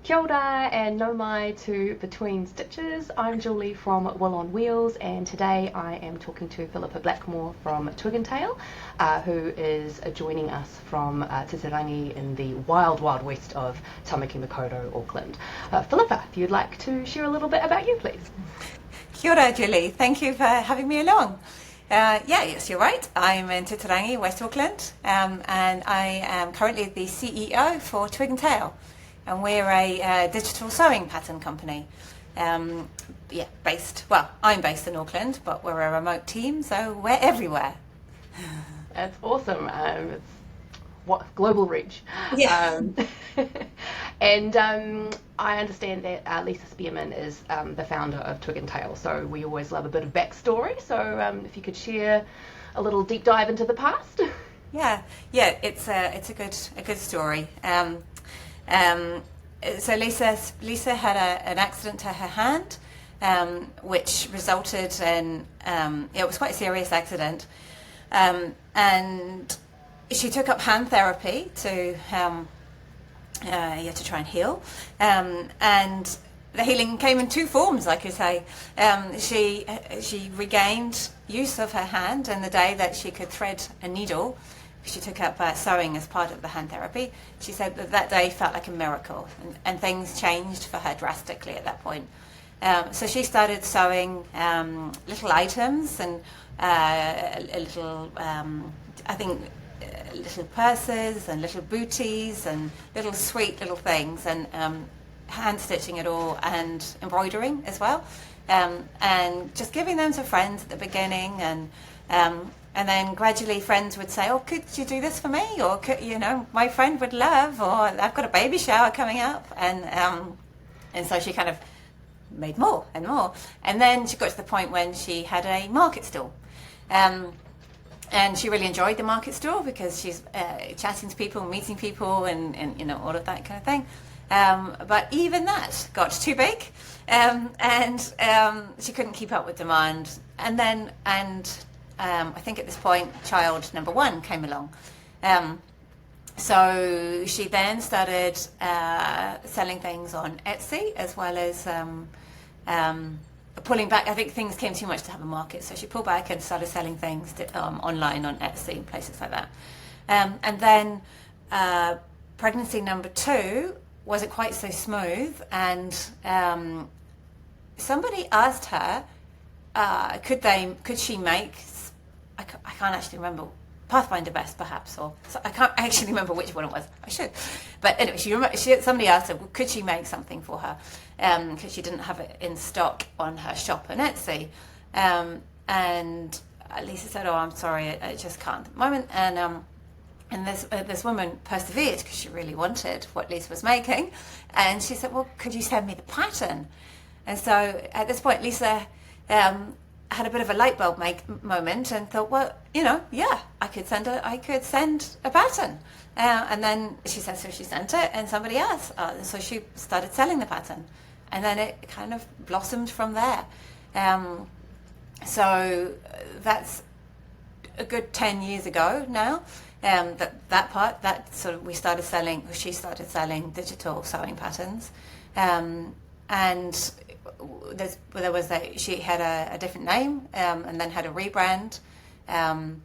Kia ora and no mai to Between Stitches. I'm Julie from Will on Wheels, and today I am talking to Philippa Blackmore from Twig Tale, who is joining us from Te Rangi in the wild, wild west of Tamaki Makaurau, Auckland. Philippa, if you'd like to share a little bit about you, please. Kia ora, Julie. Thank you for having me along. Yes, you're right. I'm in Te Rangi, West Auckland, and I am currently the CEO for Twig Tale. And we're a digital sewing pattern company. I'm based in Auckland, but we're a remote team, so we're everywhere. That's awesome. It's global reach. Yeah. And I understand that Lisa Spearman is the founder of Twig and Tale, so we always love a bit of backstory. So if you could share a little deep dive into the past. Yeah, it's a good story. So Lisa had an accident to her hand, which resulted in it was quite a serious accident, and she took up hand therapy to try and heal, and the healing came in two forms, I could say. She regained use of her hand in the day that she could thread a needle. She took up sewing as part of the hand therapy. She said that day felt like a miracle, and things changed for her drastically at that point. So she started sewing little items and little purses and little booties and little sweet little things, and hand stitching it all and embroidering as well, and just giving them to friends at the beginning, and then gradually friends would say, "Oh, could you do this for me?" Or, "My friend would love," or "I've got a baby shower coming up," and so she kind of made more and more, and then she got to the point when she had a market stall. And she really enjoyed the market stall because she's chatting to people, meeting people, and all of that kind of thing. But even that got too big, and she couldn't keep up with demand. And I think at this point, child number one came along. So she then started selling things on Etsy, as well as pulling back. I think things came too much to have a market, so she pulled back and started selling things online on Etsy and places like that. And then pregnancy number two wasn't quite so smooth, and somebody asked her, could she make, I can't actually remember, Pathfinder vest perhaps, or so I can't actually remember which one it was. I should, but anyway, somebody asked her, could she make something for her, because she didn't have it in stock on her shop on Etsy, and Lisa said, "Oh, I'm sorry, I just can't at the moment." And this woman persevered because she really wanted what Lisa was making, and she said, "Well, could you send me the pattern?" And so at this point, Lisa had a bit of a light bulb moment and thought, well, I could send a pattern. And then she said, so she sent it, and somebody else. So she started selling the pattern, and then it kind of blossomed from there. So that's a good 10 years ago now. She started selling digital sewing patterns, and she had a different name, and then had a rebrand, and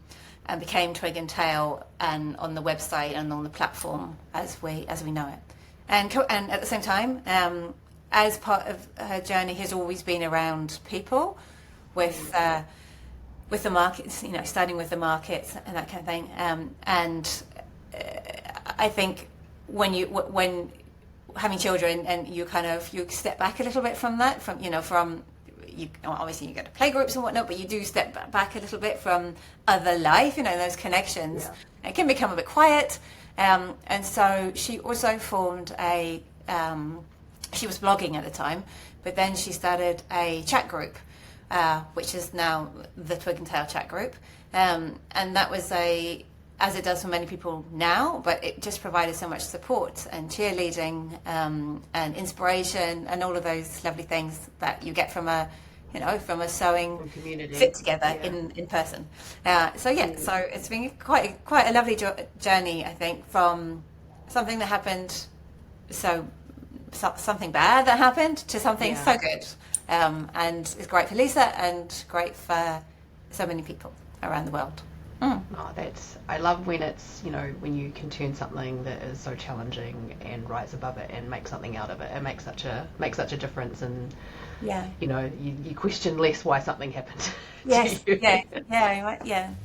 became Twig and Tale, and on the website and on the platform as we know it. And at the same time, as part of her journey, has always been around people with the markets, starting with the markets and that kind of thing. And I think when having children, and you step back a little bit from that, obviously you go to playgroups and whatnot, but you do step back a little bit from other life, those connections. Yeah. It can become a bit quiet, and so she also formed she was blogging at the time, but then she started a chat group, which is now the Twig and Tale chat group, and that was as it does for many people now, but it just provided so much support and cheerleading, and inspiration, and all of those lovely things that you get from a sewing community sit together in person. So it's been quite a lovely journey, I think, from something that happened so something bad that happened to something Yeah. so good. And it's great for Lisa and great for so many people around the world. Oh, I love when it's, when you can turn something that is so challenging and rise above it and make something out of it. It makes such a difference, and Yeah. you question less why something happened Yes. to you. Yeah.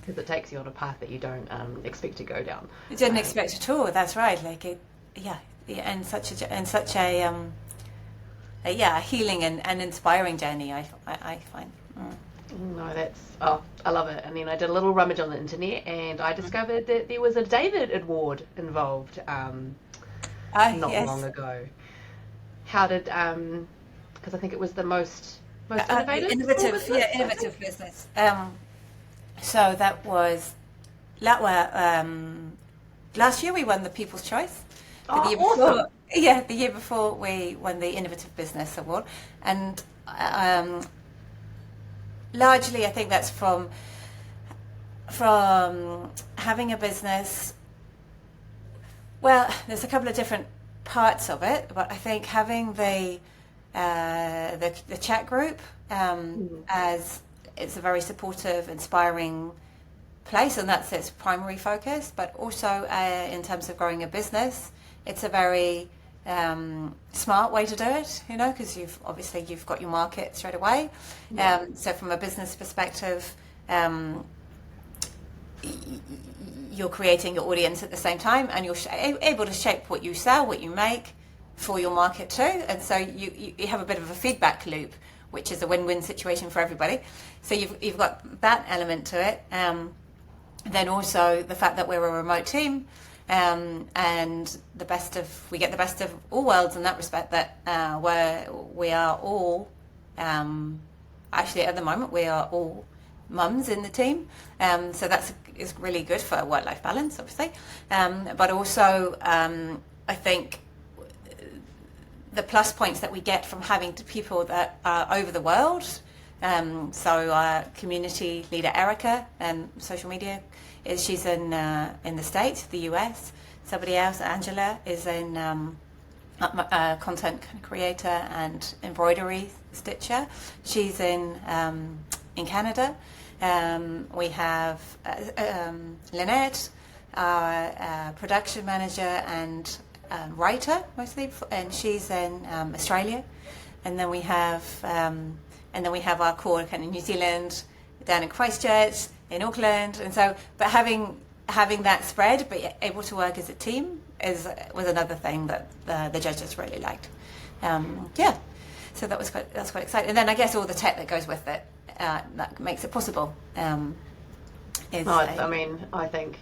Because it takes you on a path that you don't expect to go down. I didn't expect at all. That's right. And such a healing and inspiring journey. I find. No, I love it. And then I did a little rummage on the internet, and I discovered that there was a David Award involved not Yes. long ago. How did, because I think it was the most innovative small Innovative, business, I think? innovative business. So that was last year we won the People's Choice. But the year Awesome. before, the year before we won the Innovative Business Award, and largely I think that's from having a business. Well, there's a couple of different parts of it, but I think having the chat group as it's a very supportive, inspiring place, and that's its primary focus. But also in terms of growing a business, it's a very smart way to do it, because you've got your market straight away. So from a business perspective, you're creating your audience at the same time, and you're able to shape what you sell, what you make for your market too. And so you have a bit of a feedback loop, which is a win-win situation for everybody. So you've got that element to it. Then also the fact that we're a remote team, and we get the best of all worlds in that respect. That we are all actually at the moment we are all mums in the team, so is really good for work-life balance, obviously. But also, I think the plus points that we get from having people that are over the world. So our community leader Erica, social media, she's in the States, the US. Somebody else, Angela, is in content creator and embroidery stitcher. She's in Canada. We have Lynette, our production manager and writer mostly, and she's in Australia. And then we have our core kind of New Zealand, down in Christchurch, in Auckland, and so. But having that spread, but able to work as a team was another thing that the judges really liked. So that's quite exciting. And then I guess all the tech that goes with it that makes it possible. I think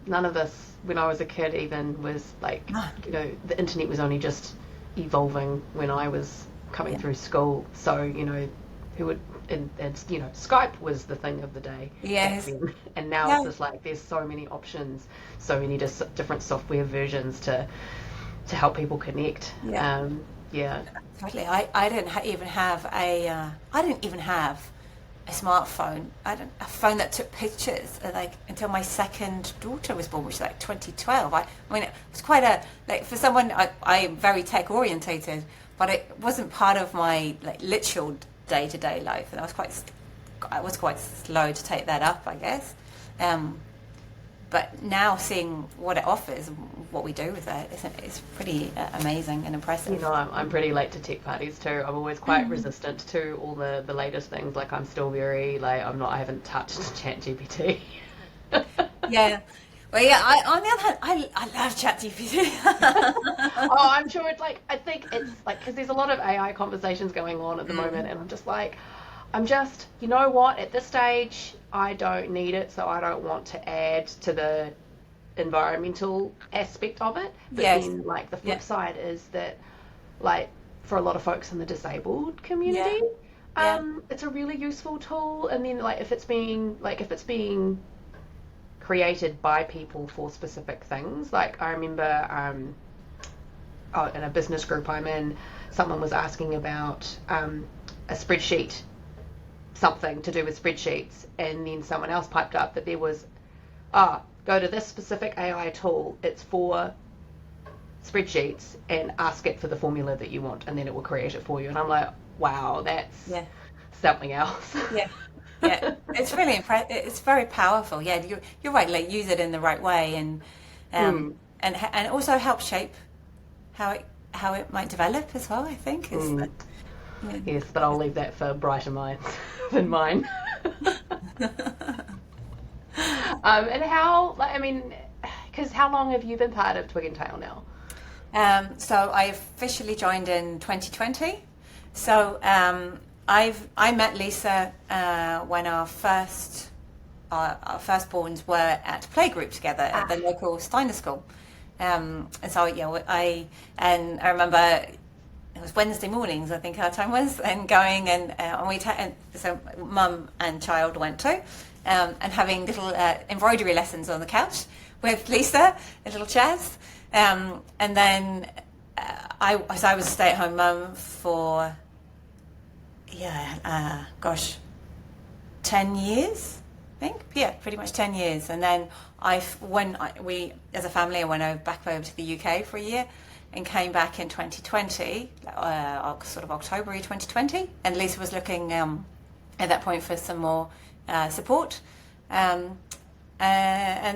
none of this when I was a kid even was like the internet was only just evolving when I was coming through school. So who would and Skype was the thing of the day. Yes. And now it's just like there's so many options, so many different software versions to help people connect. Totally. I didn't even have a smartphone. A phone that took pictures until my second daughter was born, which was 2012. I mean, it was quite for someone. I am very tech orientated, but it wasn't part of my literal day-to-day life, and I was quite slow to take that up, I guess. But now seeing what it offers, what we do with it, it's pretty amazing and impressive. I'm pretty late to tech parties too. I'm always quite resistant to all the latest things. I'm still very I haven't touched ChatGPT. Yeah. Well, yeah. On the other hand, I love ChatGPT. Oh, I'm sure it's I think it's because there's a lot of AI conversations going on at the moment, and I'm just you know what, at this stage I don't need it, so I don't want to add to the environmental aspect of it. But then the flip side is that for a lot of folks in the disabled community, it's a really useful tool. And then if it's being created by people for specific things, I remember in a business group I'm in, someone was asking about a spreadsheet, something to do with spreadsheets, and then someone else piped up that there was go to this specific AI tool, it's for spreadsheets and ask it for the formula that you want, and then it will create it for you. And I'm like, wow, that's Yeah. something else. Yeah. Yeah. It's really it's very powerful. Yeah, you're right. Like use it in the right way, um, Mm, and also help shape how it might develop as well. I think is mm. yeah. Yes, but I'll leave that for brighter minds than mine. And how, like, I mean, because how long have you been part of Twig and Tail now? So I officially joined in 2020. So I met Lisa when our firstborns were at playgroup together at the Ah, local Steiner school. And so yeah, I remember it was Wednesday mornings, I think our time was, and going and so mum and child went to, and having little embroidery lessons on the couch with Lisa, a little chairs, and then I was a stay-at-home mum for gosh, 10 years, I think. Yeah, pretty much 10 years. And then we, as a family, I went back over to the UK for a year and came back in 2020, sort of October 2020. And Lisa was looking at that point for some more support. And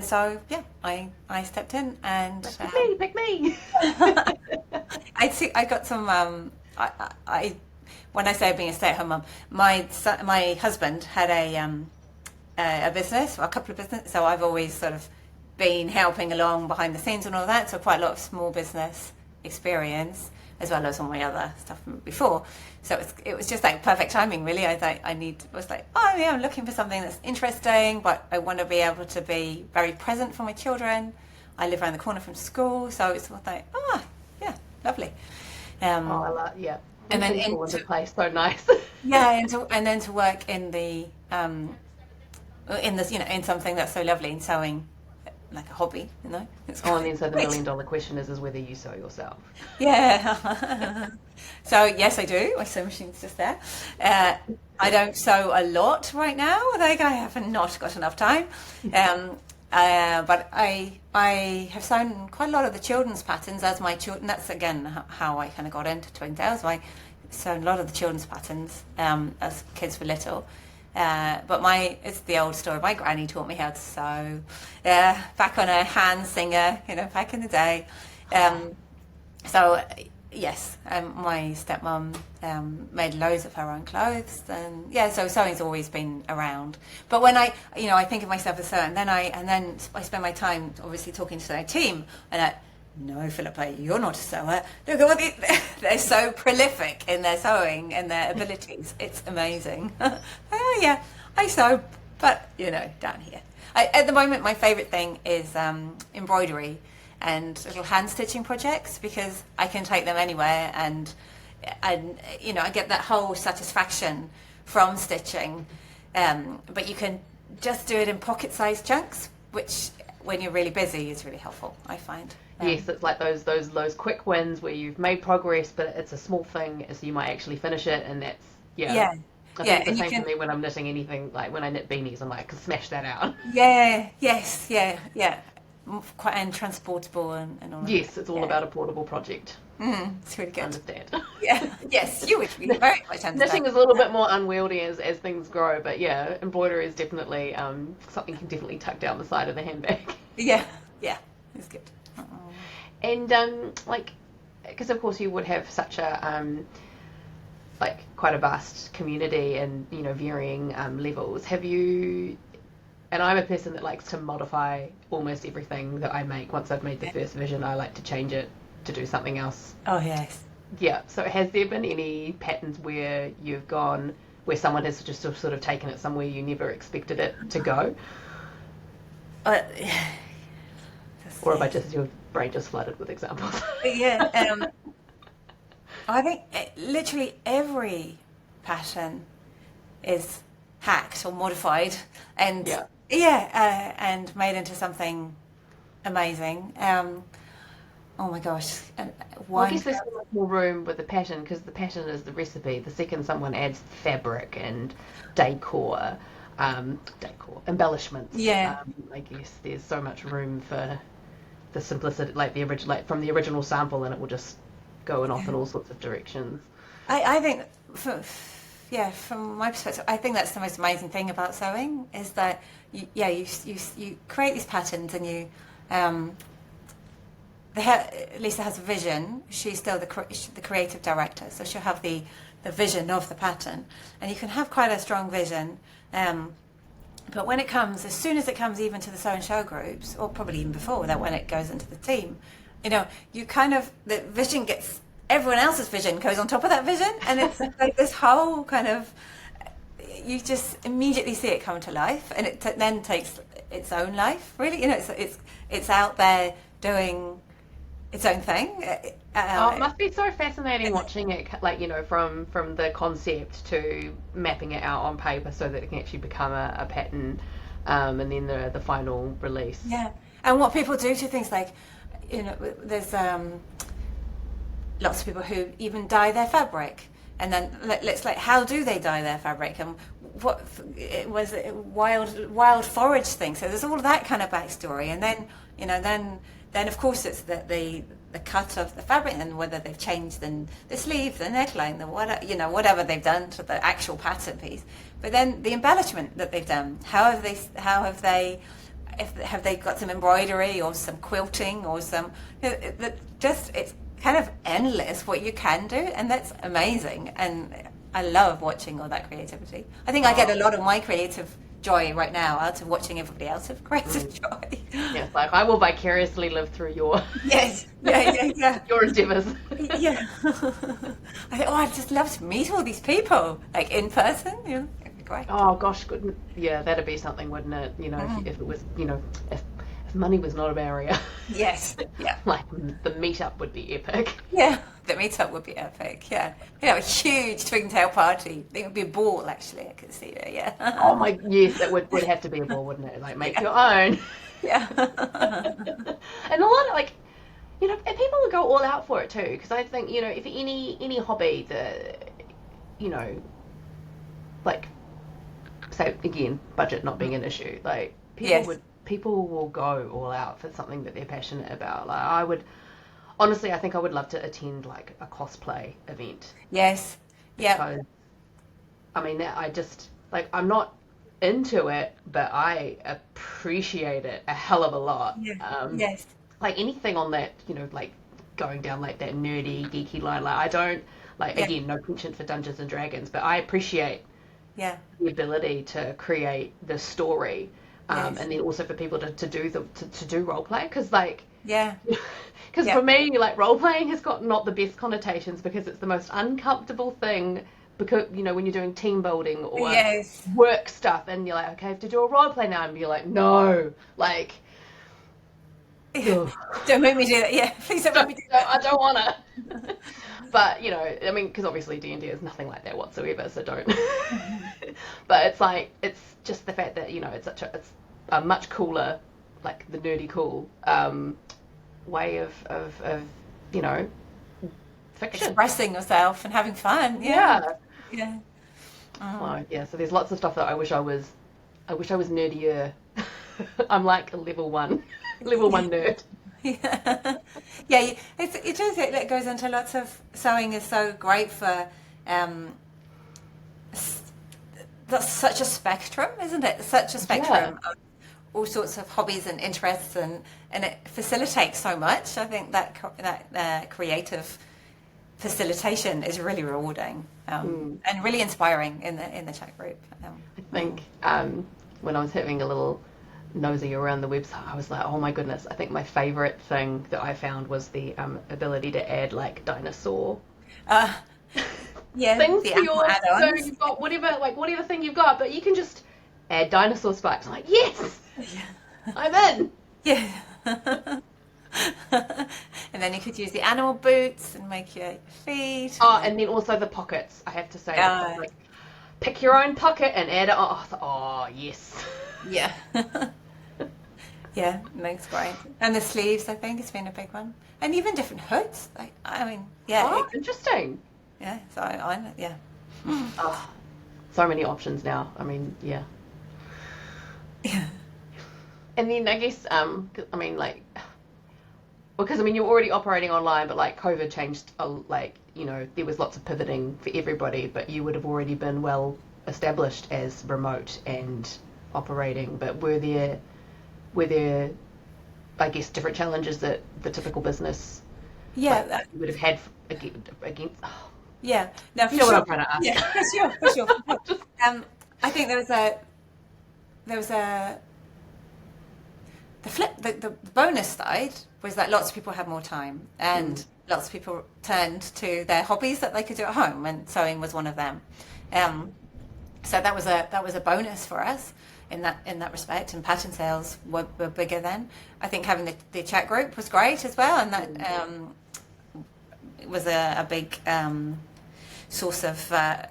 so, yeah, I stepped in and pick me. I got some. I when I say being a stay-at-home mum, my husband had a business, or a couple of businesses, so I've always sort of been helping along behind the scenes and all that. So quite a lot of small business experience, as well as all my other stuff from before. So it was just like perfect timing, really. Was like, oh yeah, I'm looking for something that's interesting, but I want to be able to be very present for my children. I live around the corner from school, so it's sort of like, yeah, lovely. Oh, I love, yeah. And then Everything's all into place, so nice. yeah, and then to work in this, in something that's so lovely, in sewing, like a hobby, it's Oh, and then so the great. $1,000,000 question is whether you sew yourself. Yeah. So yes, I do. My sewing machine's just there. I don't sew a lot right now. Like I have not got enough time. But I have sewn quite a lot of the children's patterns as my children. That's again how I kind of got into Twig Tale. So I sewn a lot of the children's patterns as kids were little. But it's the old story. My granny taught me how to sew. Back on a hand singer, back in the day. So yes, my stepmom made loads of her own clothes, and yeah, so sewing's always been around. But when I think of myself as sewer, and then I spend my time obviously talking to my team, and no, Philippa, you're not a sewer. Look at they're so prolific in their sewing and their abilities. It's amazing. Oh yeah, I sew, but down here. At the moment, my favourite thing is embroidery and little hand stitching projects, because I can take them anywhere, and I get that whole satisfaction from stitching. But you can just do it in pocket-sized chunks, which when you're really busy is really helpful, I find. Yes, it's like those quick wins where you've made progress, but it's a small thing, so you might actually finish it, and that's Yeah, I yeah, think and it's the you same can. for me when I'm knitting anything, like when I knit beanies, I'm like, I can smash that out. Yeah, yes, yeah. Quite and transportable and all of that. Yes, it's all Yeah, about a portable project. it's really I good. understand. Yeah, yes, you would very much understand. Knitting is a little bit more unwieldy as things grow, but yeah, embroidery is definitely something you can definitely tuck down the side of the handbag. Yeah, yeah, it's good. And like, because of course you would have such a like quite a vast community and varying levels. Have you? And I'm a person that likes to modify almost everything that I make. Once I've made the first vision, I like to change it to do something else. Oh yes. Yeah. So has there been any patterns where you've gone, where someone has just sort of taken it somewhere you never expected it to go? Yeah. Or have your brain just flooded with examples? Yeah, I think literally every pattern is hacked or modified, and Yeah. and made into something amazing. Oh my gosh! And Well, I one, guess there's so much more room with the pattern because the pattern is the recipe. The second someone adds fabric and decor, embellishments, yeah, I guess there's so much room for the simplicity, like the original, like from the original sample, and it will just go off in all sorts of directions. I think, from my perspective, I think that's the most amazing thing about sewing is that you create these patterns and you Lisa has a vision. She's still the creative director, so she'll have the vision of the pattern, and you can have quite a strong vision. But when it comes, as soon as it comes even to the sew and show groups, or probably even before that, when it goes into the team, you kind of, the vision gets, everyone else's vision goes on top of that vision, and it's like this whole kind of, you just immediately see it come to life, and it then takes its own life, really. It's out there doing its own thing. It must be so fascinating watching it, like, from the concept to mapping it out on paper so that it can actually become a pattern, and then the final release. Yeah, and what people do to things like, there's lots of people who even dye their fabric, and then let's like, how do they dye their fabric, and what was it, wild forage thing. So there's all of that kind of backstory, and then then of course it's the cut of the fabric, and whether they've changed the sleeve, the neckline, whatever they've done to the actual pattern piece. But then the embellishment that they've done, have they got some embroidery or some quilting or some, it's kind of endless what you can do, and that's amazing. And I love watching all that creativity. I think I get a lot of my creative joy right now out of watching everybody else's creative joy. Yes, like I will vicariously live through your yes, yeah. your endeavours. Yeah. I think, I'd just love to meet all these people, like in person. It'd be great. Oh gosh, good. Yeah, that'd be something, wouldn't it? If it was, if money was not a barrier. Yes. Yeah. Like the meetup would be epic. Yeah, the meetup would be epic. Yeah. A huge Twig Tale party. I think it would be a ball, actually. I could see it. Yeah. Oh my, yes, it would have to be a ball, wouldn't it? Like make your own. Yeah. And a lot of and people would go all out for it too, because I think if any hobby that like, say again, budget not being an issue, like people will go all out for something that they're passionate about. Like I think I would love to attend like a cosplay event. Yes. Yeah. I just, like, I'm not into it, but I appreciate it a hell of a lot. Yeah. Yes. Like anything on that, like going down like that nerdy, geeky line. Like I don't, like, again, no penchant for Dungeons and Dragons, but I appreciate the ability to create the story. And then also for people to do role play, because for me, like, role playing has got not the best connotations because it's the most uncomfortable thing, because when you're doing team building or work stuff, and you're like, okay, I have to do a role play now, and you're like, no, like, don't make me do that. Yeah, please don't make me do that. I don't want to. But because obviously D&D is nothing like that whatsoever, so don't. But it's just the fact that it's a much cooler, like the nerdy cool way of fiction, expressing yourself and having fun. Yeah. Well, so there's lots of stuff that I wish I was nerdier. I'm like a level one nerd. Yeah. It goes into lots of, sewing is so great for that's such a spectrum, isn't it? Such a spectrum of all sorts of hobbies and interests, and it facilitates so much. I think that creative facilitation is really rewarding and really inspiring in the chat group. I think when I was having a little nosy around the website, I was like, oh my goodness, I think my favorite thing that I found was the ability to add like dinosaur things to your, so you've got whatever thing you've got, but you can just add dinosaur spikes. I'm like, yes, I'm in. Yeah. And then you could use the animal boots and make your feet. And then also the pockets, I have to say. Like, pick your own pocket and add it. Oh, yes. Yeah. Yeah, makes great. And the sleeves, I think, has been a big one. And even different hoods. Interesting. Yeah, so many options now. Yeah. And then I guess, because I mean you're already operating online, but like COVID changed, like there was lots of pivoting for everybody, but you would have already been well established as remote and operating. But were there I guess different challenges that the typical business Yeah, like you would have had against? Oh, yeah. No, for you know what sure. I'm trying to Yeah, ask? for sure, for sure, for sure. I think there was a the bonus side was that lots of people had more time, and lots of people turned to their hobbies that they could do at home, and sewing was one of them. Um, so that was a bonus for us in that respect, and pattern sales were bigger then. I think having the chat group was great as well, and that it was a big source of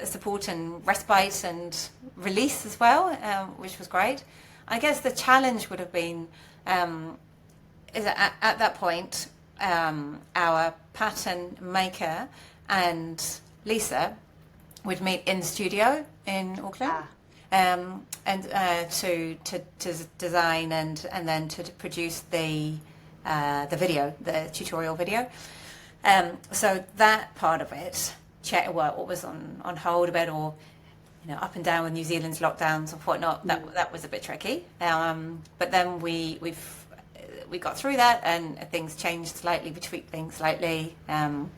support and respite and release as well, which was great. I guess the challenge would have been is that at that point our pattern maker and Lisa would meet in the studio in Auckland. And to design and then to produce the video, the tutorial video. So that part of it, what was on hold a bit, or up and down with New Zealand's lockdowns and whatnot, that was a bit tricky. But then we got through that, and things changed slightly, we tweaked things slightly. And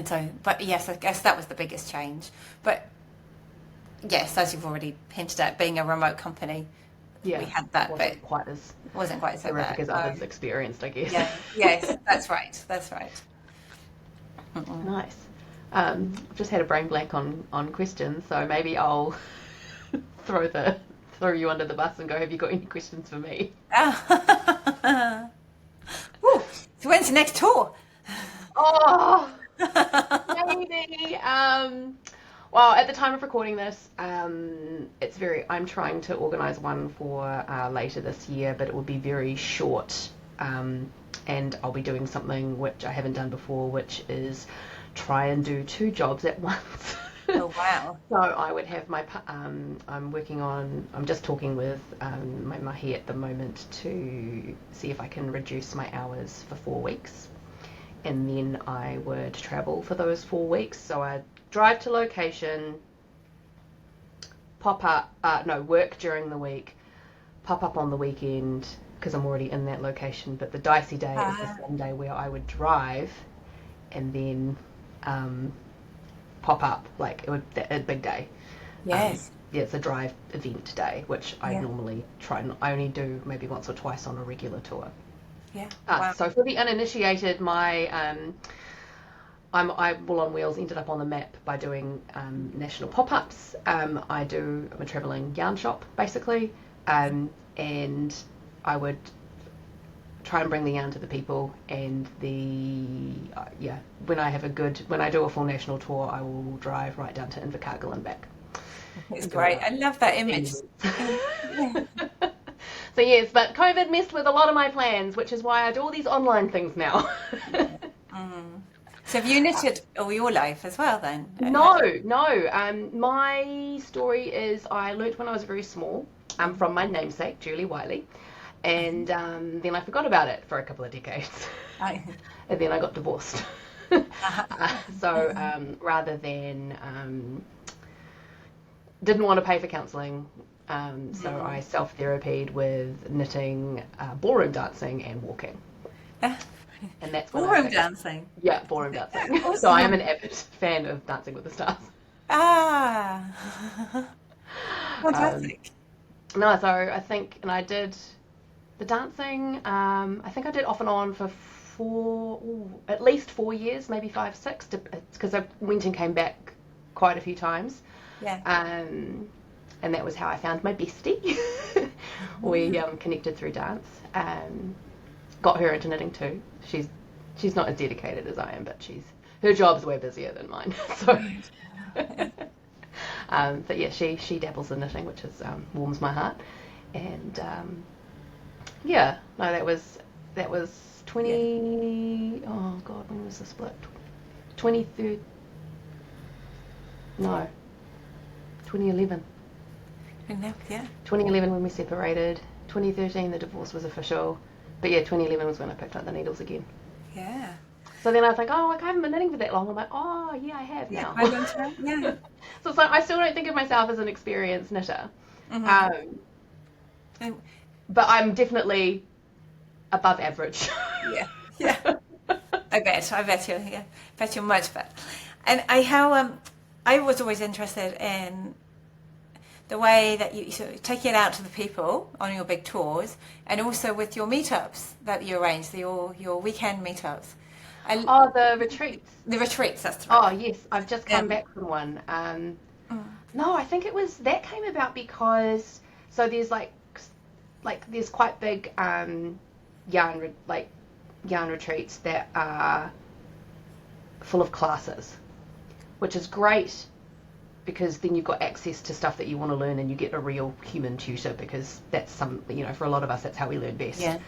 so, but yes, I guess that was the biggest change. But yes, as you've already hinted at, being a remote company, we had that, wasn't but quite as wasn't quite so horrific bad. as others experienced, I guess. Yeah, yes, that's right. That's right. Nice. I've just had a brain blank on questions, so maybe I'll throw you under the bus and go, have you got any questions for me? Ooh, so when's the next tour? Oh, maybe. Well, at the time of recording this, I'm trying to organise one for later this year, but it will be very short. And I'll be doing something which I haven't done before, which is try and do 2 jobs at once. Oh, wow. So I would have I'm just talking with my Mihi at the moment to see if I can reduce my hours for 4 weeks. And then I would travel for those 4 weeks. So I'd drive to location, work during the week, pop up on the weekend, because I'm already in that location. But the dicey day is the Sunday where I would drive and then pop up, like it would a big day. Yes. It's a drive event day, which I normally I only do maybe once or twice on a regular tour. Yeah. Wow. So for the uninitiated, I'm on Wheels ended up on the map by doing national pop-ups. I'm a travelling yarn shop basically, and I would try and bring the yarn to the people, and when I do a full national tour, I will drive right down to Invercargill and back. It's great. I love that image. So yes, but COVID messed with a lot of my plans, which is why I do all these online things now. So have you knitted all your life as well then? No. My story is I learnt when I was very small from my namesake, Julie Wiley, and then I forgot about it for a couple of decades. And then I got divorced. So rather than didn't want to pay for counselling, so I self-therapied with knitting, ballroom dancing and walking. And that's ballroom dancing? Yeah, ballroom dancing. Awesome. So I am an avid fan of Dancing with the Stars. Fantastic. No, so I think, and I did the dancing, I think I did off and on for at least 4 years, maybe 5, 6, because I went and came back quite a few times. Yeah. And that was how I found my bestie. We connected through dance. Got her into knitting too. She's not as dedicated as I am, but her job's way busier than mine. So, but yeah, she dabbles in knitting, which warms my heart. And that was 20. Oh God, when was the split? 2011. Yeah. 2011 when we separated. 2013 the divorce was official. But yeah, 2011 was when I picked up the needles again. Yeah. So then I was like, oh, like, I haven't been knitting for that long. I'm like, oh, yeah, I have Yeah. now. Yeah. So it's like, I still don't think of myself as an experienced knitter. Mm-hmm. Um, but I'm definitely above average. Yeah. Yeah. I bet you. Yeah. Bet you're much better. And I was always interested in the way that you sort of take it out to the people on your big tours, and also with your meetups that you arrange, your weekend meetups. I, Oh, the retreats. the retreats, that's Oh, right. yes, I've just come back from one. No, I think that came about because, so there's there's quite big yarn retreats that are full of classes, which is great because then you've got access to stuff that you want to learn and you get a real human tutor, because that's for a lot of us, that's how we learn best. Yeah.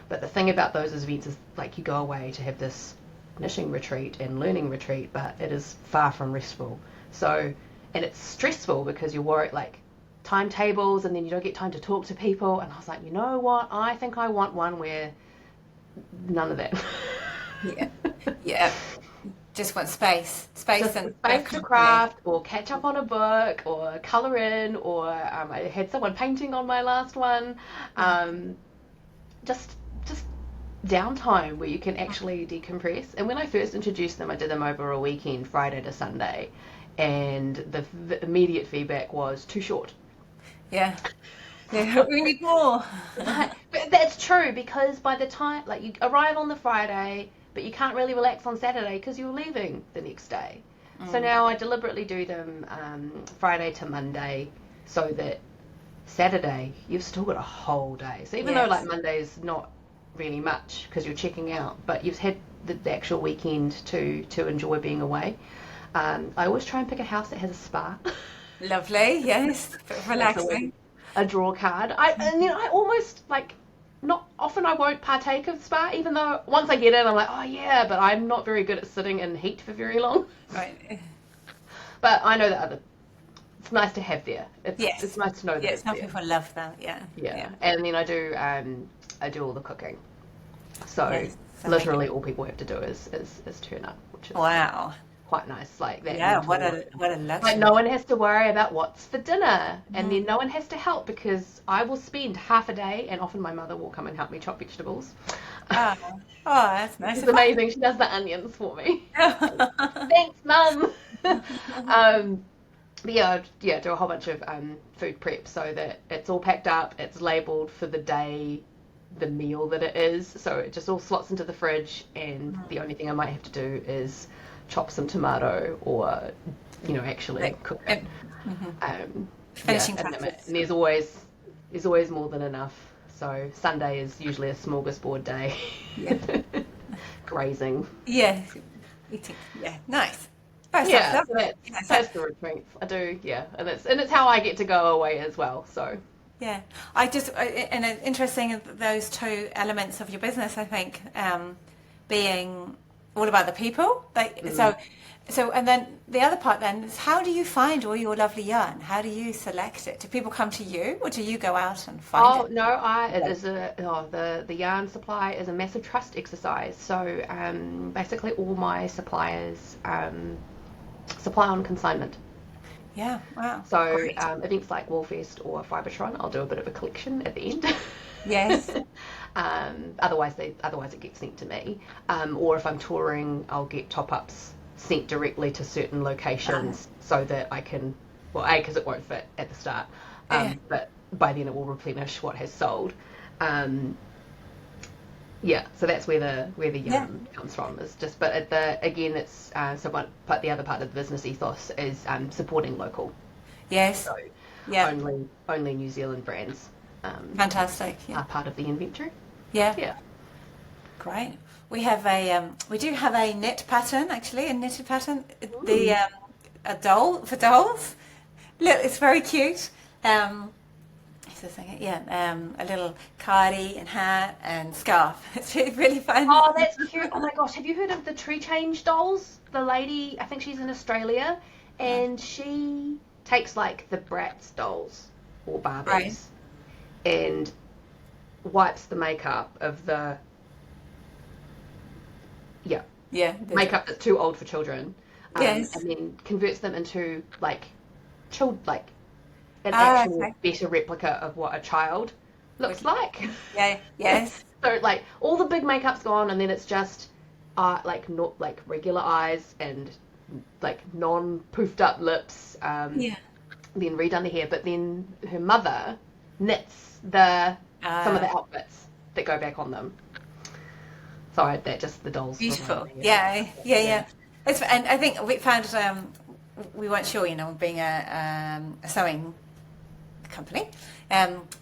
But the thing about those events is, like, you go away to have this knitting retreat and learning retreat, but it is far from restful. So, and it's stressful because you're worried, like, timetables, and then you don't get time to talk to people. And I was like, you know what? I think I want one where none of that. Yeah. Yeah. Just want space Just and space to craft or catch up on a book or colour in, or I had someone painting on my last one. Just downtime where you can actually decompress. And when I first introduced them, I did them over a weekend, Friday to Sunday, and the immediate feedback was too short. Yeah. Yeah. We need more. But that's true, because by the time, like, you arrive on the Friday, but you can't really relax on Saturday because you're leaving the next day. So now I deliberately do them Friday to Monday, so that Saturday you've still got a whole day. So even though, like, Monday's not really much because you're checking out, but you've had the actual weekend to enjoy being away. I always try and pick a house that has a spa. Lovely. Yes. Relaxing. A draw card. I almost, like, not often I won't partake of spa, even though once I get in, I'm like, oh yeah, but I'm not very good at sitting in heat for very long. Right. But I know that it's nice to have there. It's nice to know that it's some there. people love that. Yeah. Yeah. And then I do all the cooking. So so literally all people have to do is turn up, which is quite nice. Like that. Yeah, what a luxury. Like, no one has to worry about what's for dinner, and then no one has to help, because I will spend half a day, and often my mother will come and help me chop vegetables. Oh, that's nice. It's amazing. She does the onions for me. Thanks, Mum. But yeah, do a whole bunch of food prep so that it's all packed up, it's labelled for the day, the meal that it is, so it just all slots into the fridge, and the only thing I might have to do is chop some tomato, or actually cook it. Finishing touches. And there's always more than enough. So Sunday is usually a smorgasbord day. Yeah. Grazing. Yeah. Eating. Yeah. Nice. That's the retreats. I do, and it's how I get to go away as well. So. Yeah, and it's interesting, those two elements of your business, I think, being all about the people. So, and then the other part then is, how do you find all your lovely yarn? How do you select it? Do people come to you, or do you go out and find it? Oh no, the yarn supply is a massive trust exercise. So basically all my suppliers supply on consignment. Yeah, wow. So events like Woolfest or Fibretron, I'll do a bit of a collection at the end. Yes. Otherwise it gets sent to me. Or if I'm touring, I'll get top-ups sent directly to certain locations, so that I can, because it won't fit at the start, but by then it will replenish what has sold. So that's where the yarn comes from. Is just, but it's but the other part of the business ethos is supporting local. Yes. So only New Zealand brands. Fantastic. Are part of the inventory. Yeah. Yeah. Great. We do have a knit pattern, actually, a knitted pattern. Ooh. A doll for dolls. Look, it's very cute. A little cardi and hat and scarf. It's really fun. Oh, that's cute. Oh my gosh, have you heard of the Tree Change dolls? The lady, I think she's in Australia, and she takes, like, the Bratz dolls or Barbies and wipes the makeup of the yeah, Yeah. makeup that's too old for children, Yes. and then converts them into like like an Ah, actual okay. better replica of what a child looks like. Yeah. Yes. So like all the big makeup's gone, and then it's just like not like regular eyes and like non poofed up lips. Yeah. Then redone the hair, but then her mother knits the some of the Ah, outfits that go back on them. Sorry, that just the dolls remind beautiful. me of Yeah. Yeah. yeah. Yeah. And I think we found we weren't sure, being a sewing company,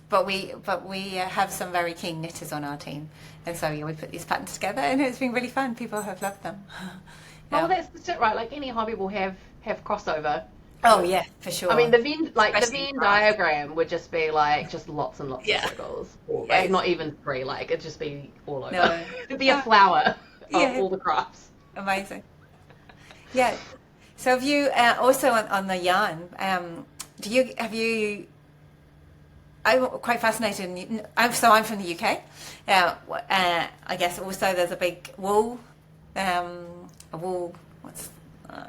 but we have some very keen knitters on our team, and so yeah, we put these patterns together, and it's been really fun. People have loved them. Oh, well, Um, that's it, right? Like any hobby will have crossover. oh yeah, for I mean, sure. the Especially in Venn craft. diagram would just be like just lots and lots of Yeah. circles, or like Yes. not even three. Like it'd just be all over. No. It'd be a flower of Yeah. all the crafts. Amazing. Yeah. So have you also on the yarn? Do you have you? I'm quite fascinated. I'm from the UK. I guess also there's a big wool what's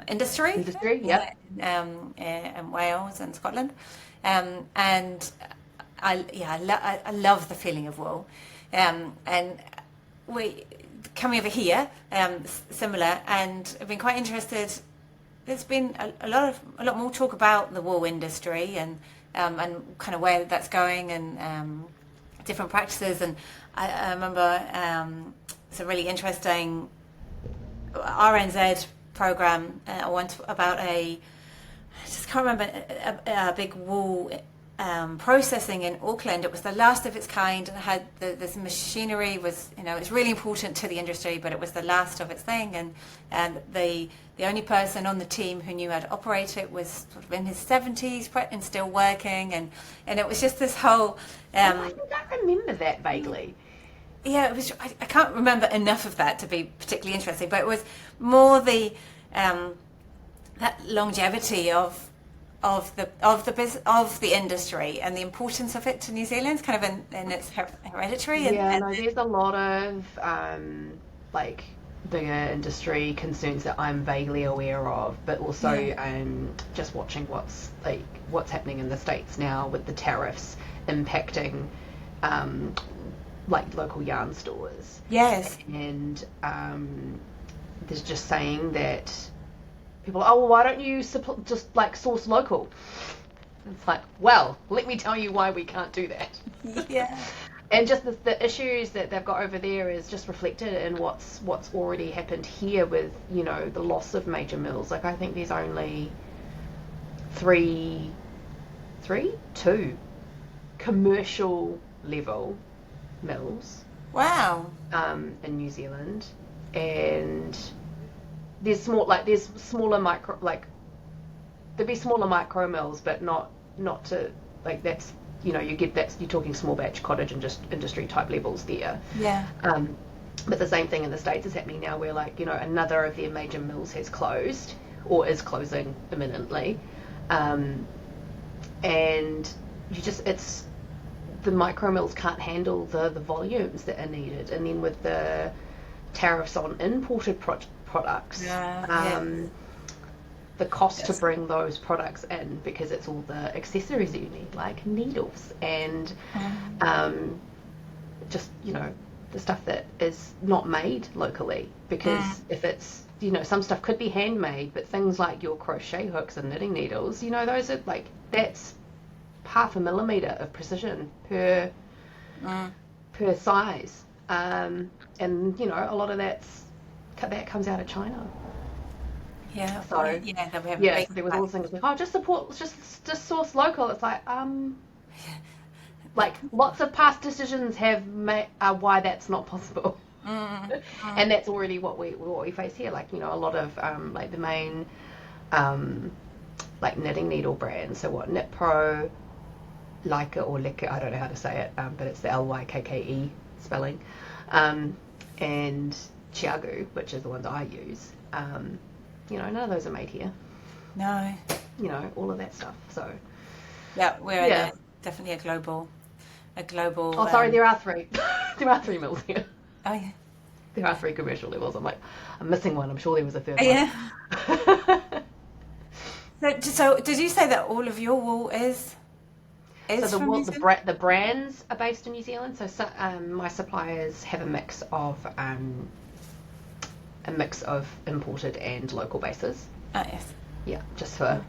industry, Industry, yep. in Wales and Scotland, and I love the feeling of wool, and we coming over here, similar, and I've been quite interested. There's been a lot more talk about the wool industry and kind of where that's going and different practices. And I remember it's a really interesting RNZ program. I went about I just can't remember a big wool processing in Auckland. It was the last of its kind, and had this machinery was it's really important to the industry, but it was the last of its thing, and the only person on the team who knew how to operate it was sort of in his 70s and still working, and it was just this whole I think I remember that vaguely. yeah, it was. I can't remember enough of that to be particularly interesting, but it was more the that longevity of the industry and the importance of it to New Zealand, kind of in its hereditary. Yeah, And no, there's a lot of like bigger industry concerns that I'm vaguely aware of, but also yeah, just watching what's happening in the States now with the tariffs impacting like local yarn stores. yes, And there's just saying that people, oh, well, why don't you just like source local? It's like, well, let me tell you why we can't do that. yeah, And just the issues that they've got over there is just reflected in what's already happened here with the loss of major mills. Like I think there's only two commercial level mills wow, in New Zealand, and there's smaller micro, like there'd be smaller micro mills, but not to like that's you're talking small batch cottage and just industry type levels there. yeah, But the same thing in the States is happening now, where another of their major mills has closed or is closing imminently, and it's the micro mills can't handle the volumes that are needed, and then with the tariffs on imported products, yeah, the cost to yes, bring those products in, because it's all the accessories that you need, like needles and just the stuff that is not made locally, because if it's some stuff could be handmade, but things like your crochet hooks and knitting needles, those are like that's half a millimeter of precision per size, and a lot of that comes out of China. yeah, So yeah. That we have a yeah, big so there was all things like, oh, just source local. It's like lots of past decisions have made why that's not possible. And that's already what we face here. Like a lot of like the main like knitting needle brands. So what, Knit Pro, Leica or Leica, I don't know how to say it, but it's the Lykke spelling, and Chiagu, which is the ones I use. None of those are made here. no, All of that stuff. So yeah, we're yeah. definitely a global. Oh, sorry, there are three. There are three mills here. Oh yeah. There are 3 commercial levels. I'm missing one. I'm sure there was a third one. Yeah. So did you say that all of your wool is So the from wool, New Zealand? the brands are based in New Zealand. So, my suppliers have a mix of imported and local bases. Oh, yes. Yeah, just for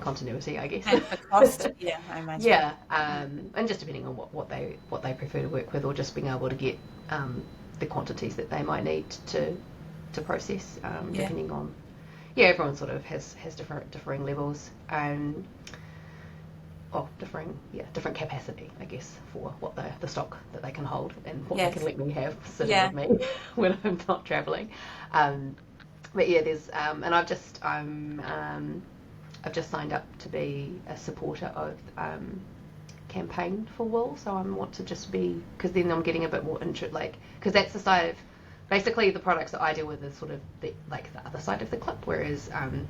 continuity, I guess. And for cost, yeah, I imagine. Yeah, and just depending on what they prefer to work with, or just being able to get the quantities that they might need to process, depending on everyone sort of has differing levels and different capacity, I guess, for what the stock that they can hold and what they can let me have sitting with me when I'm not traveling. But yeah, there's and I've just signed up to be a supporter of campaign for wool, so I want to just be, because then I'm getting a bit more interest, because that's the side of basically the products that I deal with is sort of the other side of the clip, whereas from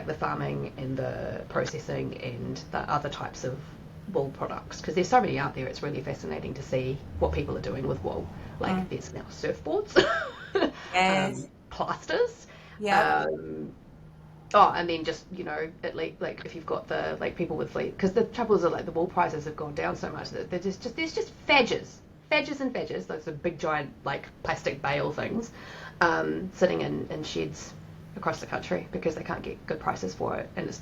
the farming and the processing and the other types of wool products, because there's so many out there. It's really fascinating to see what people are doing with wool. There's now surfboards, plasters, and then just if you've got the people with fleet, because the trouble is that the wool prices have gone down so much that there's just fadges and fadges. Those are big giant plastic bale things sitting in sheds across the country because they can't get good prices for it, and it's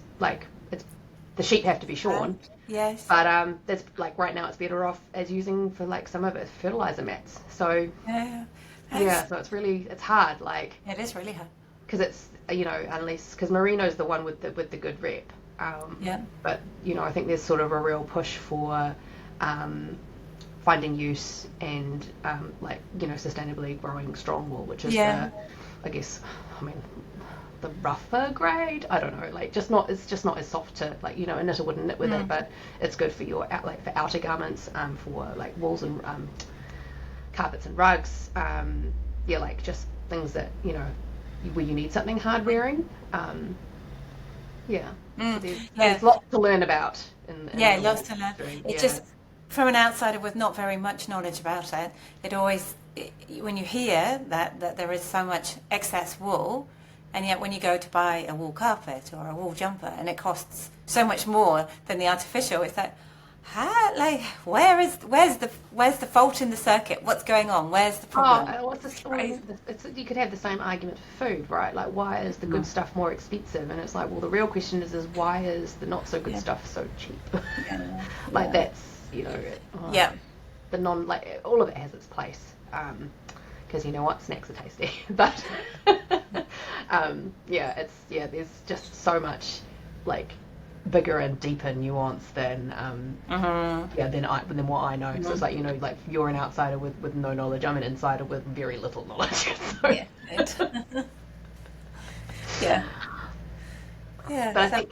the sheep have to be shorn. Yes. But that's right now it's better off as using for some of it fertilizer mats. So so it's hard. It is really hard because it's unless because merino's the one with the good rep. But I think there's sort of a real push for finding use and sustainably growing strong wool, which is the rougher grade. I don't know, it's just not as soft to a knitter wouldn't knit with it, but it's good for your for outer garments, for wools and carpets and rugs, just things that where you need something hard wearing. There's lots to learn about lots to learn. It's just from an outsider with not very much knowledge about it, when you hear that there is so much excess wool, and yet when you go to buy a wool carpet or a wool jumper and it costs so much more than the artificial, it's where's the fault in the circuit? What's going on? Where's the problem? You could have the same argument for food, right? Why is the good stuff more expensive? And it's well, the real question is why is the not so good stuff so cheap? That's the non all of it has its place. Because snacks are tasty, but there's just so much bigger and deeper nuance than than what I know. So it's you're an outsider with no knowledge. I'm an insider with very little knowledge. But I think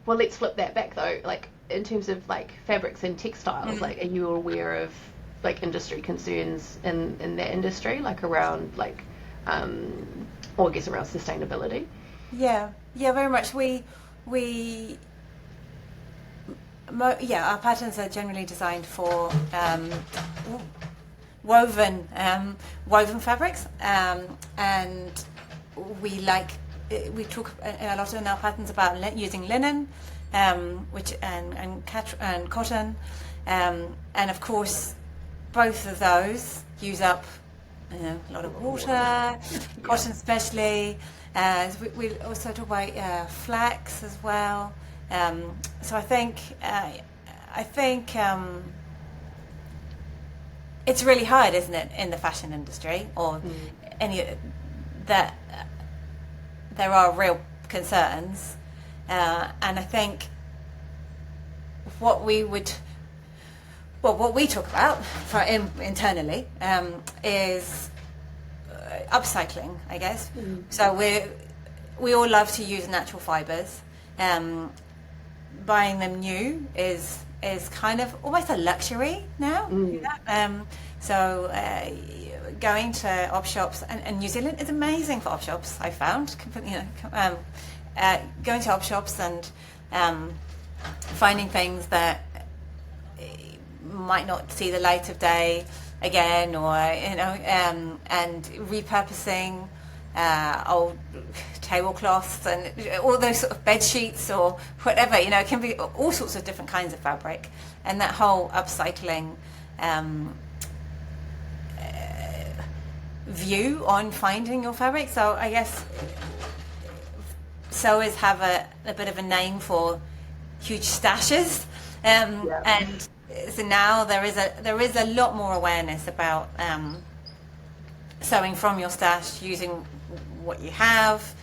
let's flip that back though. In terms of fabrics and textiles, are you aware of industry concerns in that industry, around or I guess around sustainability? Very much. Our patterns are generally designed for woven fabrics, and we talk a lot in our patterns about using linen, and cotton, and of course both of those use up a lot of water, cotton especially. We also talk about flax as well. So I think it's really hard, isn't it, in the fashion industry or any that there are real concerns, and I think what we talk about internally is upcycling, I guess. So we all love to use natural fibres. Buying them new is kind of almost a luxury now. So going to op shops, and New Zealand is amazing for op shops, I found. Going to op shops and finding things that might not see the light of day, again, or and repurposing old tablecloths and all those sort of bed sheets or whatever. It can be all sorts of different kinds of fabric, and that whole upcycling view on finding your fabric. So I guess sewers have a bit of a name for huge stashes, and so now there is a lot more awareness about sewing from your stash, using what you have,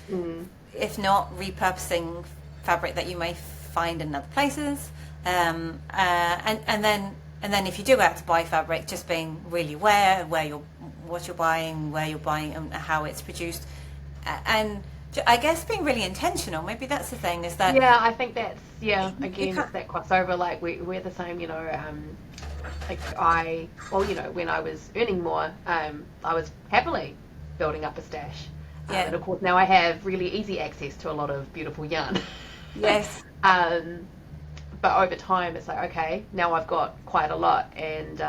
if not repurposing fabric that you may find in other places, and then if you do have to buy fabric, just being really aware what you're buying, where you're buying, and how it's produced, and I guess being really intentional. Maybe that's the thing, is that I think that's again, it's that crossover. Like we're the same, when I was earning more, I was happily building up a stash. And of course now I have really easy access to a lot of beautiful yarn. Yes. But over time it's like, okay, now I've got quite a lot, and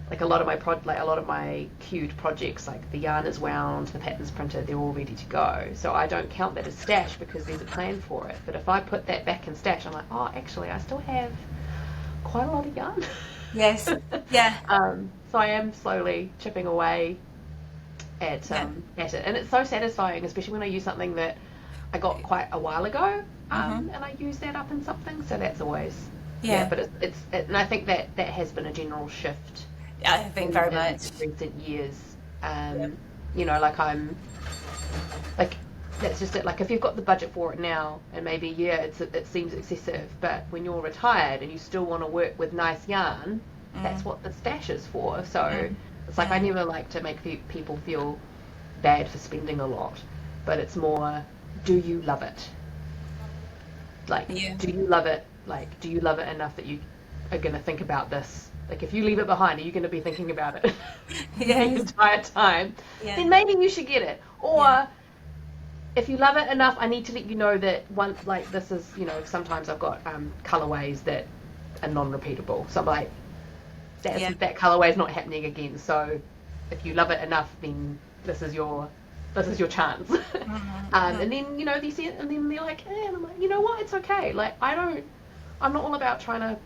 like a lot of my queued projects, like the yarn is wound, the pattern's printed, they're all ready to go. So I don't count that as stash because there's a plan for it. But if I put that back in stash, I'm like, oh, actually I still have quite a lot of yarn. Yes. Yeah. So I am slowly chipping away at it, and it's so satisfying, especially when I use something that I got quite a while ago, and I use that up in something. So that's always but and I think that has been a general shift. I think very much in recent years. Like I'm like, that's just it. Like if you've got the budget for it now, and maybe it seems excessive, but when you're retired and you still want to work with nice yarn, that's what the stash is for. So it's like I never like to make people feel bad for spending a lot, but it's more, do you love it? Like, do you love it? Like, do you love it enough that you are going to think about this? Like, if you leave it behind, are you going to be thinking about it the entire time? Then maybe you should get it. Or if you love it enough, I need to let you know that once, like, this is, sometimes I've got colorways that are non-repeatable. So I'm like, that colorway is not happening again. So if you love it enough, then this is your chance. And then they see it, and then they're like, and I'm like, you know what? It's okay. Like I'm not all about trying to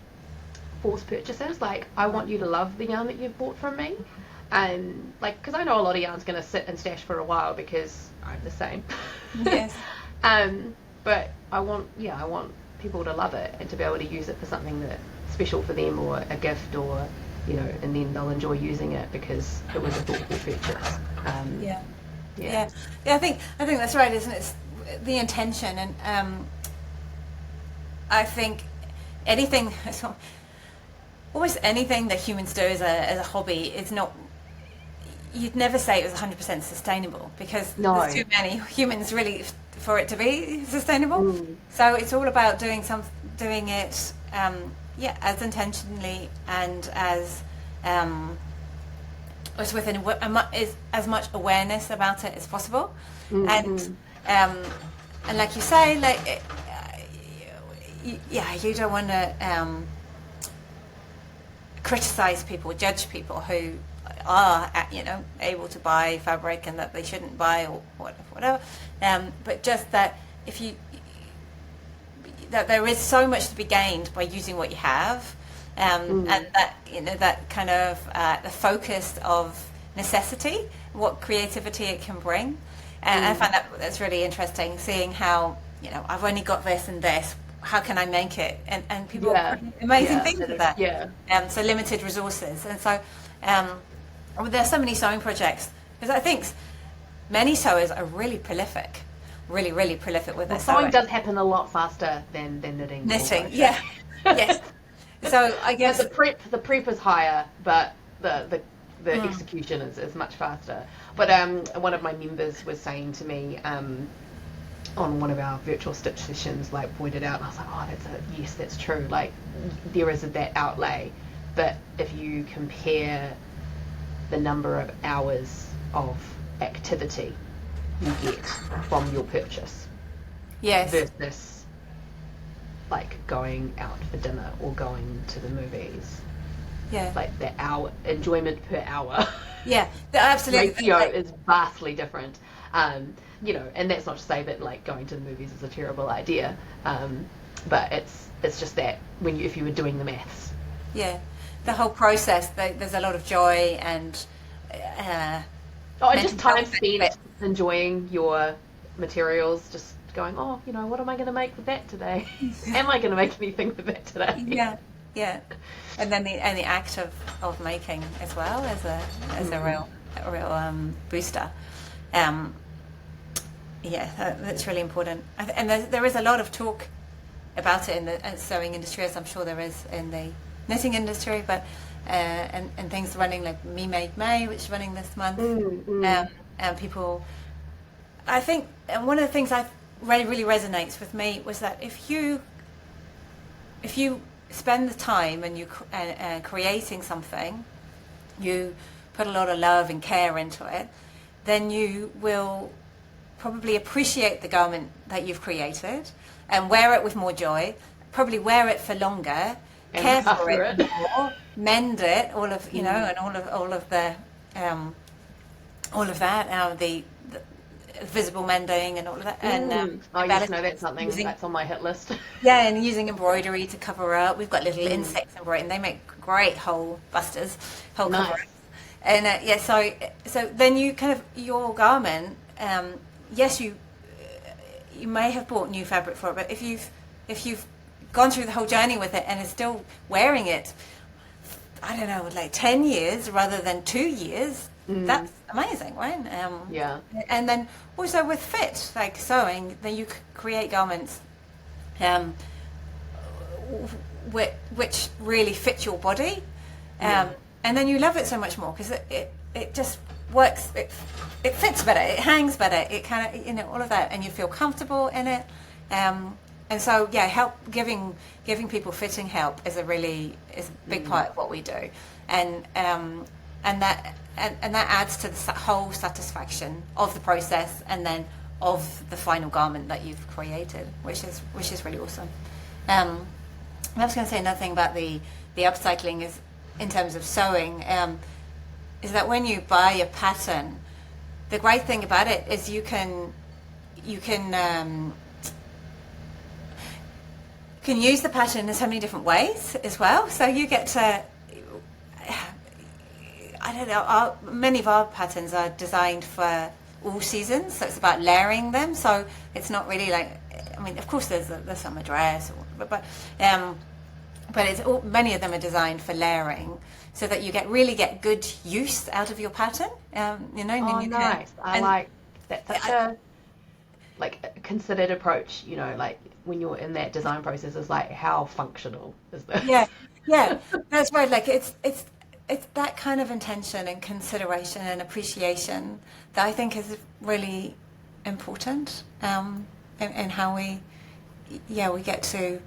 force purchases. Like I want you to love the yarn that you've bought from me, and like, because I know a lot of yarn's going to sit and stash for a while because I'm the same. Yes. But I want people to love it and to be able to use it for something that's special for them, or a gift, or and then they'll enjoy using it because it was a thoughtful purchase. I think that's right, isn't it? It's the intention, and I think almost anything that humans do as a hobby is not. You'd never say it was 100% sustainable, because there's too many humans really for it to be sustainable. So it's all about doing it as intentionally and as within as much awareness about it as possible. And like you say, like you don't want to criticize people, judge people who are able to buy fabric and that they shouldn't buy, or whatever. But just that that there is so much to be gained by using what you have, and that that kind of the focus of necessity, what creativity it can bring. And I find that's really interesting, seeing how I've only got this and this. How can I make it? And people amazing things with that. So limited resources, and so there's so many sewing projects, because I think many sewers are really prolific, really prolific with their sewing. Sewing does happen a lot faster than knitting. Yes. So I guess the prep is higher, but the execution is much faster. But one of my members was saying to me, on one of our virtual stitch sessions, like, pointed out, and I was like, oh, that's true. Like, there is that outlay, but if you compare the number of hours of activity you get from your purchase, versus like going out for dinner or going to the movies, Yeah. Like the hour enjoyment per hour Yeah. Absolutely. ratio is vastly different. And that's not to say that like going to the movies is a terrible idea, but it's just that if you were doing the maths. Yeah. The whole process, there's a lot of joy and And mental just time health benefit. spent enjoying your materials, just going, what am I going to make with that today? Am I going to make anything with that today? Yeah, yeah, and then the act of making as well as a real booster. Um, yeah, that's really important. And there is a lot of talk about it in the sewing industry, as I'm sure there is in the knitting industry, but and things running like Me Made May, which is running this month, and people. I think, and one of the things I really resonates with me was that if you spend the time and you creating something, you put a lot of love and care into it, then you will probably appreciate the garment that you've created and wear it with more joy, probably wear it for longer, And care look for after it more, mend it, all of and all of that, the visible mending and all of that, and yes, no, that's something using, that's on my hit list. yeah, and using embroidery to cover up. We've got little insects embroidered, and they make great hole busters, hole Nice. cover-ups. And so then you kind of your garment. Yes, you may have bought new fabric for it, but if you've gone through the whole journey with it and is still wearing it, I don't know, like 10 years rather than 2 years. That's amazing, right? Yeah. And then also with fit, like sewing, then you create garments which really fit your body. And then you love it so much more because it just works. It fits better. It hangs better. It kind of, all of that. And you feel comfortable in it. And so, yeah, giving people fitting help is a big part of what we do. And that adds to the whole satisfaction of the process and then of the final garment that you've created, which is really awesome. I was going to say another thing about the upcycling is in terms of sewing, is that when you buy a pattern, the great thing about it is you can use the pattern in so many different ways as well. So you get to, I don't know, many of our patterns are designed for all seasons, so it's about layering them. So it's not really like, I mean, of course there's the summer dress, but many of them are designed for layering, so that you really get good use out of your pattern. Nice. I like that's such a considered approach. Like when you're in that design process, is like how functional is this? Yeah, that's right. Like it's that kind of intention and consideration and appreciation that I think is really important, and how we get to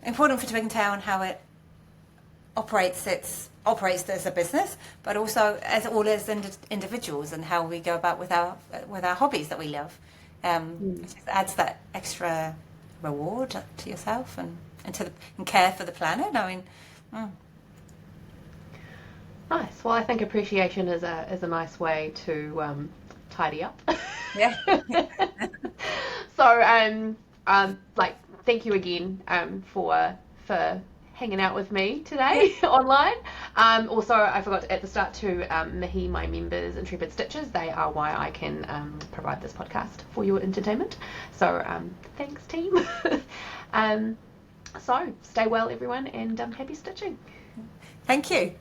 important for Twig Tale and how it operates as a business, but also as individuals and how we go about with our hobbies that we love. It just adds that extra reward to yourself and care for the planet. I mean. Nice. Well, I think appreciation is a nice way to tidy up. Yeah. So, thank you again for hanging out with me today online. Also, I forgot at the start to Mihi, my members, Intrepid Stitches. They are why I can provide this podcast for your entertainment. So, thanks, team. So, stay well, everyone, and happy stitching. Thank you.